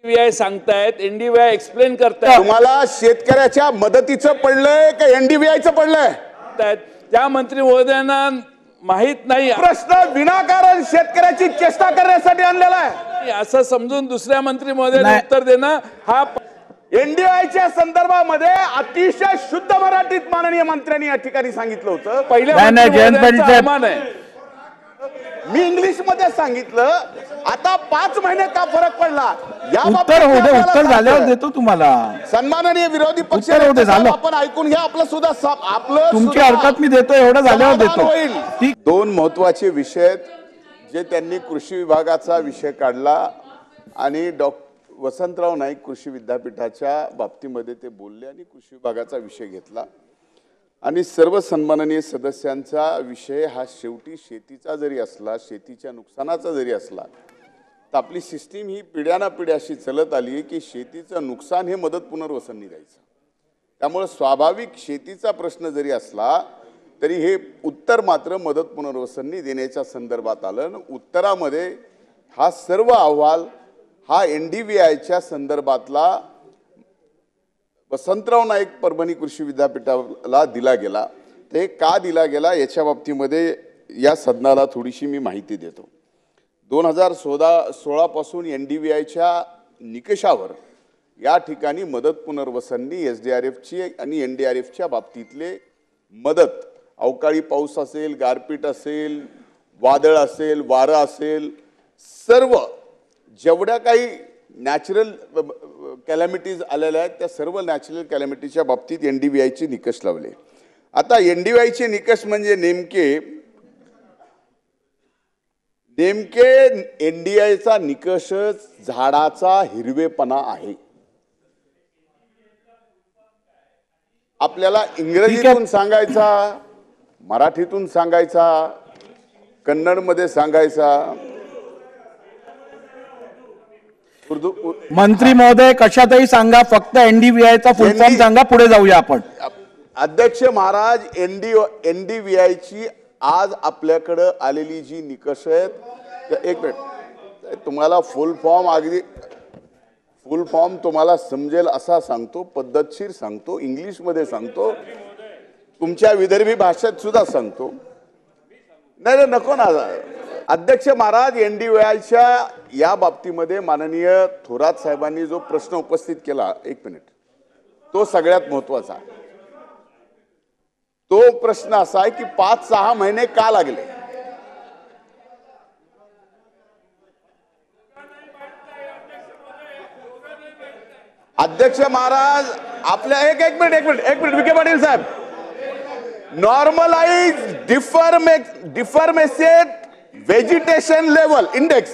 एनडीव्हीआय सांगतायत, एनडीव्हीआय एक्सप्लेन करतायत. तुम्हाला शेतकऱ्याच्या मदतीचं पडलंय का एनडीव्हीआयचं पडलंय? त्या मंत्री महोदयांना माहित नाही. प्रश्न विनाकारण शेतकऱ्याची चेष्टा करण्यासाठी आणलेला आहे असं समजून दुसऱ्या मंत्री महोदयांनी उत्तर देणं हा एनडीव्हीआयच्या संदर्भामध्ये अतिशय शुद्ध मराठीत माननीय मंत्र्यांनी या ठिकाणी सांगितलं होतं. पहिल्या मी इंग्लिश मध्ये सांगितलं. आता 5 महिने का फरक पडला या उत्तर होऊ दे, उत्तर झाल्यावर देतो तुम्हाला. सन्माननीय विरोधी पक्ष आपण ऐकून घ्या. आपलं सुद्धा आपलं तुमची हरकत मी देतो, एवढं झाल्यावर देतो. ठीक. 2 महत्वाचे विषय जे त्यांनी कृषी विभागाचा विषय काढला आणि वसंतराव नाईक कृषी विद्यापीठाच्या बाबतीमध्ये ते बोलले आणि कृषी विभागाचा विषय घेतला आणि सर्व सन्माननीय सदस्यांचा विषय हा शेवटी शेतीचा जरी असला, शेतीच्या नुकसानाचा जरी असला, तर आपली सिस्टीम ही पिढ्यानापिढ्या अशी चलत आली आहे की शेतीचं नुकसान हे मदत पुनर्वसन द्यायचं. त्यामुळे स्वाभाविक शेतीचा प्रश्न जरी असला तरी हे उत्तर मात्र मदत पुनर्वसन देण्याच्या संदर्भात आलं. उत्तरामध्ये हा सर्व अहवाल हा एनडीव्हीआयच्या संदर्भातला वसंतराव नाईक परभणी कृषी विद्यापीठाला दिला गेला. ते का दिला गेला याच्या बाबतीमध्ये या सदनाला थोडीशी मी माहिती देतो. 2016 पासून एनडीव्हीआयच्या निकषावर या ठिकाणी मदत पुनर्वसननी एसडीआरएफची आणि एनडीआरएफच्या बाबतीतले मदत, अवकाळी पाऊस असेल, गारपीट असेल, वादळ असेल, वारं असेल, सर्व जेवढ्या काही नॅचरल कॅलॅमिटीज आलेल्या आहेत त्या सर्व नॅचरल कॅलॅमिटीच्या बाबतीत एनडीव्हीआयचे निकष लावले. आता एनडीव्हीआयचे निकष म्हणजे नेमके एनडीआयचा निकषच झाडाचा हिरवेपणा आहे. आपल्याला इंग्रजीतून सांगायचा, मराठीतून सांगायचा, कन्नडमध्ये सांगायचा. मंत्री महोदय कशातही सांगा, फक्त एनडीव्हीआयचा फुल फॉर्म सांगा, पुढे जाऊया आपण. अध्यक्ष महाराज, एनडीव्हीआयची आज आपल्याकडे आलेली जी निकष आहेत, एक मिनिट, तुम्हाला फुल फॉर्म तुम्हाला समजेल असा सांगतो, पद्धतशीर सांगतो, इंग्लिशमध्ये सांगतो, तुमच्या विदर्भी भाषेत सुद्धा सांगतो. नाही नको ना. अध्यक्ष महाराज, एनडीव्हीआयच्या या बाबतीमध्ये माननीय थोरात साहेबांनी जो प्रश्न उपस्थित केला, एक मिनिट, तो सगळ्यात महत्वाचा. तो प्रश्न असा आहे की 5-6 महिने का लागले. अध्यक्ष महाराज, आपल्या एक मिनिट विखे पाटील साहेब, नॉर्मलाइज डिफॉर्मेसेट वेजिटेशन लेवल इंडेक्स